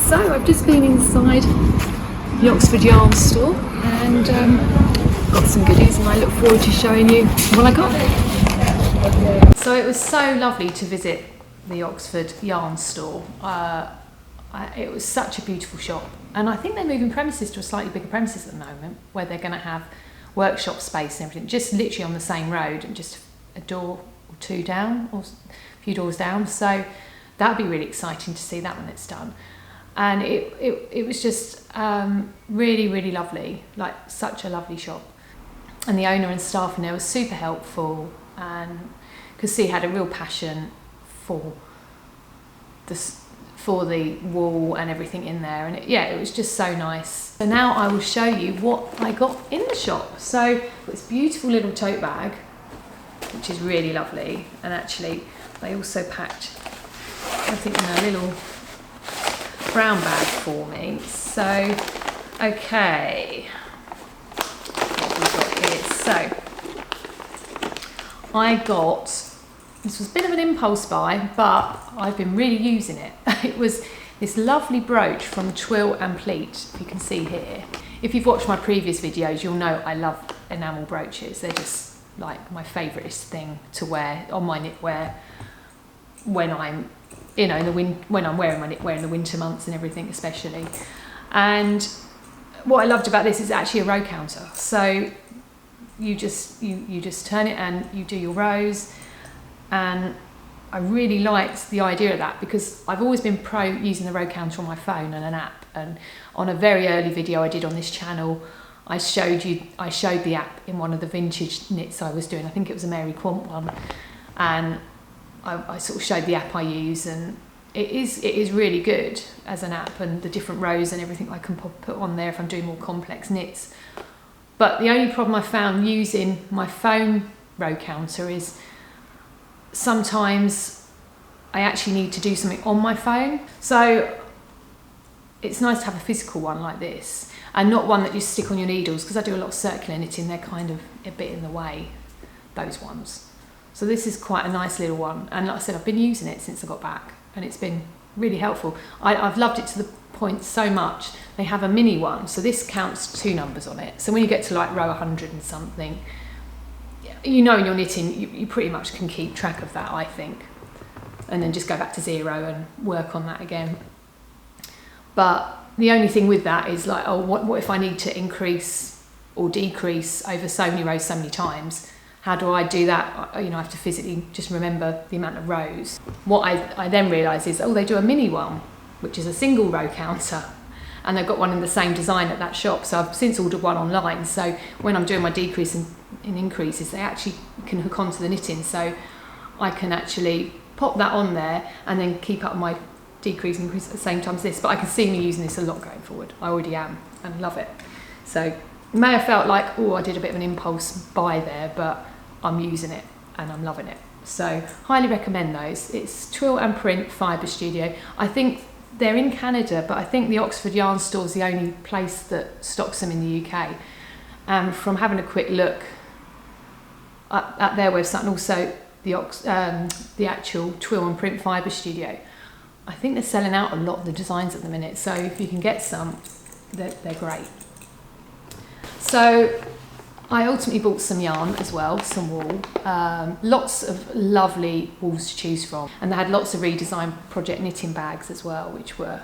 So I've just been inside the Oxford Yarn store and got some goodies, and I look forward to showing you what I got. So it was so lovely to visit the Oxford Yarn store. It was such a beautiful shop, and I think they're moving premises to a slightly bigger premises at the moment where they're going to have workshop space and everything, just literally on the same road and just a door or two down or a few doors down. So that'd be really exciting to see that when it's done. And it was just really, really lovely, like such a lovely shop. And the owner and staff in there was super helpful, and could see had a real passion for the wool and everything in there. And it was just so nice. So now I will show you what I got in the shop. So this beautiful little tote bag, which is really lovely. And actually they also packed, I think, in a little brown bag for me. So, okay, what have we got here? So, I got, this was a bit of an impulse buy, but I've been really using it. It was this lovely brooch from Twill and Pleat, if you can see here. If you've watched my previous videos, you'll know I love enamel brooches. They're just like my favouriteest thing to wear on my knitwear when I'm, you know, when I'm wearing my knitwear in the winter months and everything especially. And what I loved about this is actually a row counter. So you just turn it and you do your rows, and I really liked the idea of that because I've always been pro using the row counter on my phone and an app. And on a very early video I did on this channel, I showed the app in one of the vintage knits I was doing. I think it was a Mary Quant one, and I sort of showed the app I use, and it is really good as an app, and the different rows and everything I can put on there if I'm doing more complex knits. But the only problem I found using my phone row counter is sometimes I actually need to do something on my phone. So it's nice to have a physical one like this, and not one that you stick on your needles, because I do a lot of circular knitting, they're kind of a bit in the way, those ones. So this is quite a nice little one, and like I said, I've been using it since I got back, and it's been really helpful. I've loved it to the point so much, they have a mini one, so this counts 2 numbers on it. So when you get to like row 100 and something, you know, in your knitting, you pretty much can keep track of that, I think, and then just go back to 0 and work on that again. But the only thing with that is like, oh, what if I need to increase or decrease over so many rows so many times? How do I do that? You know, I have to physically just remember the amount of rows. What I then realise is, oh, they do a mini one, which is a single row counter, and they've got one in the same design at that shop. So I've since ordered one online. So when I'm doing my decrease and increases, they actually can hook onto the knitting. So I can actually pop that on there and then keep up my decrease and increase at the same time as this. But I can see me using this a lot going forward. I already am and love it. So it may have felt like, oh, I did a bit of an impulse buy there, but I'm using it and I'm loving it. So highly recommend those. It's Twill and Print Fibre Studio. I think they're in Canada, but I think the Oxford Yarn store is the only place that stocks them in the UK. And from having a quick look at their website, and also the actual Twill and Print Fibre Studio, I think they're selling out a lot of the designs at the minute. So if you can get some, they're great. So I ultimately bought some yarn as well, some wool, lots of lovely wools to choose from, and they had lots of redesigned project knitting bags as well, which were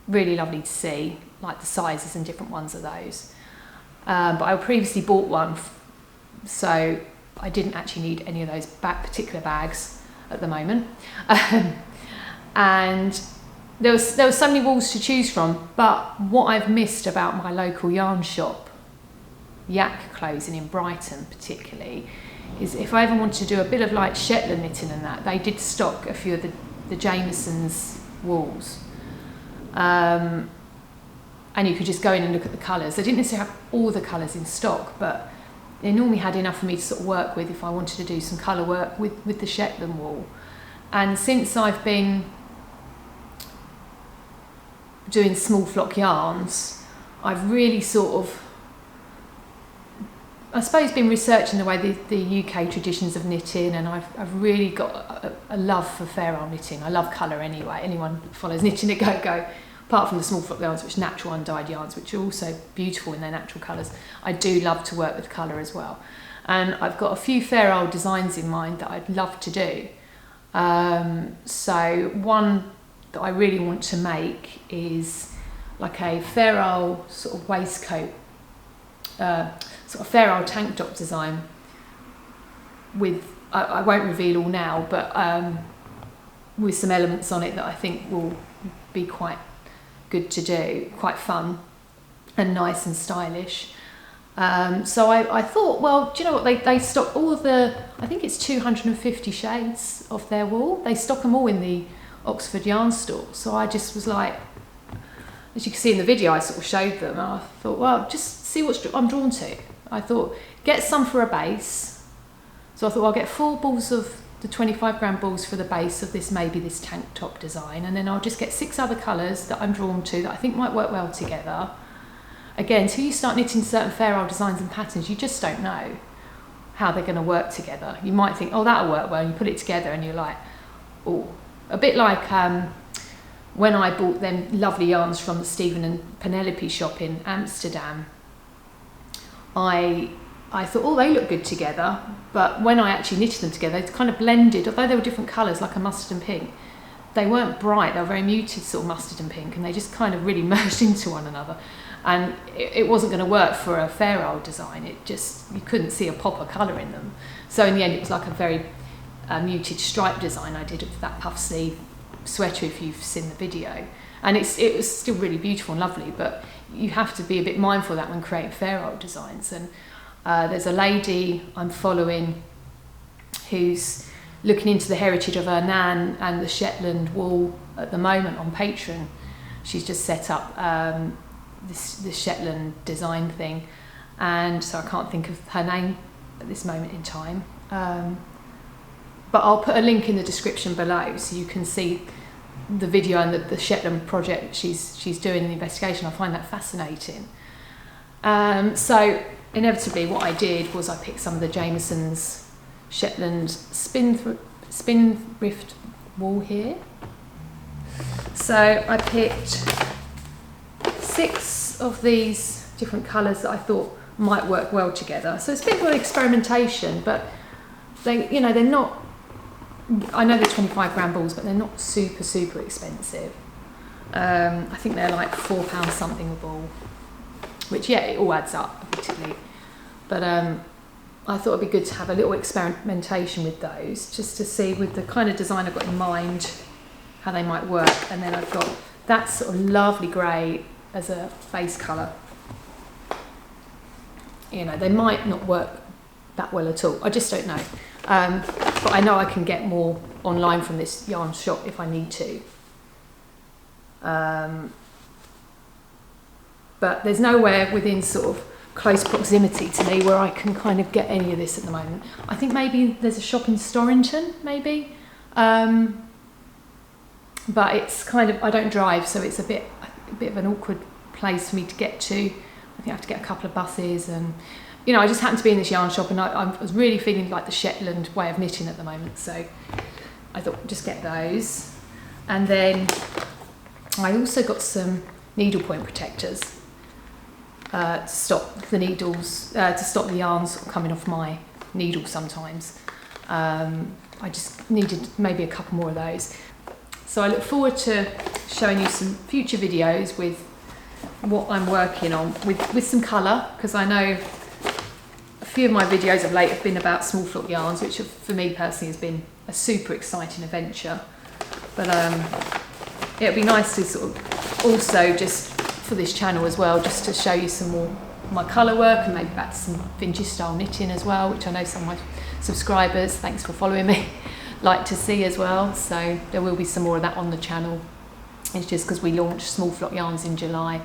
really lovely to see, like the sizes and different ones of those. But I previously bought one, so I didn't actually need any of those particular bags at the moment. And there was so many wools to choose from, but what I've missed about my local yarn shop, Yak Clothing in Brighton particularly, is if I ever wanted to do a bit of like Shetland knitting and that, they did stock a few of the Jameson's wools. And you could just go in and look at the colours. They didn't necessarily have all the colours in stock, but they normally had enough for me to sort of work with if I wanted to do some colour work with the Shetland wool. And since I've been doing small flock yarns, I've really sort of, I suppose, been researching the way the UK traditions of knitting, and I've really got a love for fair old knitting. I love colour anyway. Anyone that follows Knitting-a-GoGo, apart from the small flock yarns, which are natural undyed yarns, which are also beautiful in their natural colours, I do love to work with colour as well. And I've got a few fair old designs in mind that I'd love to do. So one that I really want to make is like a fair old sort of waistcoat, sort of fair old tank top design with, I won't reveal all now, but with some elements on it that I think will be quite good to do, quite fun and nice and stylish. So I thought, well, do you know what, they stock all of the, I think it's 250 shades of their wool. They stock them all in the Oxford yarn store. So I just was like, as you can see in the video, I sort of showed them, and I thought, well, just see what I'm drawn to. I thought, get some for a base. So I thought, I'll get 4 balls of the 25 gram balls for the base of this, maybe this tank top design, and then I'll just get 6 other colours that I'm drawn to that I think might work well together. Again, until you start knitting certain fair old designs and patterns, you just don't know how they're going to work together. You might think, oh, that'll work well, and you put it together and you're like, oh, a bit like when I bought them lovely yarns from the Stephen and Penelope shop in Amsterdam. I thought, oh, they look good together, but when I actually knitted them together, they kind of blended, although they were different colours, like a mustard and pink. They weren't bright, they were very muted sort of mustard and pink, and they just kind of really merged into one another. And it wasn't going to work for a fair old design. It just, you couldn't see a pop of colour in them. So in the end, it was like a very muted stripe design I did of that puff sleeve sweater, if you've seen the video. And it was still really beautiful and lovely, but you have to be a bit mindful of that when creating fair old designs. And there's a lady I'm following who's looking into the heritage of her nan and the Shetland wool at the moment on Patreon. She's just set up this Shetland design thing, and so I can't think of her name at this moment in time. But I'll put a link in the description below so you can see the video and the Shetland project she's doing in the investigation. I find that fascinating. So inevitably what I did was I picked some of the Jameson's Shetland spindrift wool here. So I picked 6 of these different colours that I thought might work well together. So it's a bit of an experimentation, but they're not, I know they're 25 gram balls, but they're not super expensive. I think they're like £4 something a ball, which, yeah, it all adds up, admittedly. But I thought it'd be good to have a little experimentation with those, just to see with the kind of design I've got in mind, how they might work. And then I've got that sort of lovely grey as a base colour. They might not work that well at all. I just don't know. But I know I can get more online from this yarn shop if I need to. But there's nowhere within sort of close proximity to me where I can kind of get any of this at the moment. I think maybe there's a shop in Storrington, maybe. But it's kind of, I don't drive, so it's a bit of an awkward place for me to get to. I think I have to get a couple of buses, and I just happened to be in this yarn shop, and I was really feeling like the Shetland way of knitting at the moment, so I thought just get those. And then I also got some needlepoint protectors to stop the needles, to stop the yarns coming off my needle sometimes. I just needed maybe a couple more of those. So I look forward to showing you some future videos with what I'm working on with some colour, because I know a few of my videos of late have been about small flock yarns, which for me personally has been a super exciting adventure. But it'd be nice to sort of also just for this channel as well, just to show you some more of my colour work and maybe back to some vintage style knitting as well, which I know some of my subscribers, thanks for following me, like to see as well. So there will be some more of that on the channel. It's just because we launched Small Flock Yarns in July.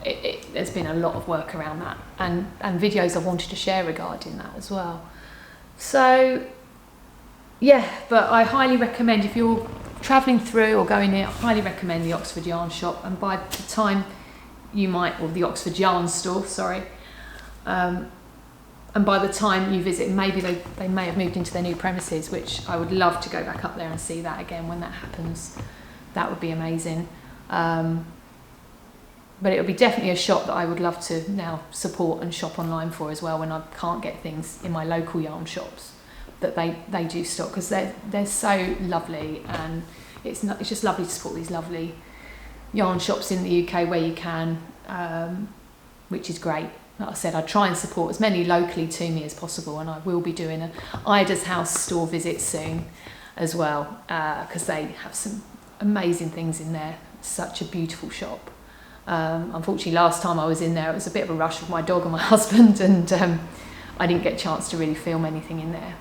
There's been a lot of work around that and videos I've wanted to share regarding that as well. So yeah, but I highly recommend, if you're travelling through or going near, I highly recommend the Oxford Yarn Shop. And by the time you might, or the Oxford Yarn Store, sorry, and by the time you visit, maybe they may have moved into their new premises, which I would love to go back up there and see that again when that happens. That would be amazing. But it would be definitely a shop that I would love to now support and shop online for as well, when I can't get things in my local yarn shops that they do stock, because they're so lovely, and it's just lovely to support these lovely yarn shops in the UK where you can, which is great. Like I said, I try and support as many locally to me as possible, and I will be doing an Ida's House store visit soon as well, because they have some amazing things in there. Such a beautiful shop. Unfortunately, last time I was in there, it was a bit of a rush with my dog and my husband, and I didn't get a chance to really film anything in there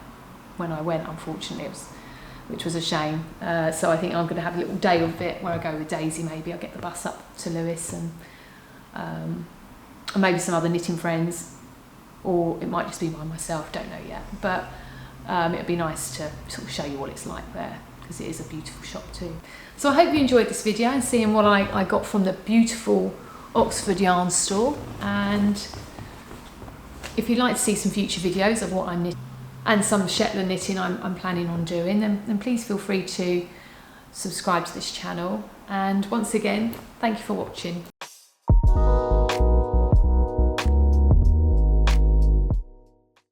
when I went, unfortunately, which was a shame. So I think I'm going to have a little day of it where I go with Daisy. Maybe I'll get the bus up to Lewis and maybe some other knitting friends, or it might just be by myself, don't know yet. But it'd be nice to sort of show you what it's like there, because it is a beautiful shop too. So I hope you enjoyed this video and seeing what I got from the beautiful Oxford Yarn Store. And if you'd like to see some future videos of what I'm knitting and some Shetland knitting I'm planning on doing, then please feel free to subscribe to this channel. And once again, thank you for watching.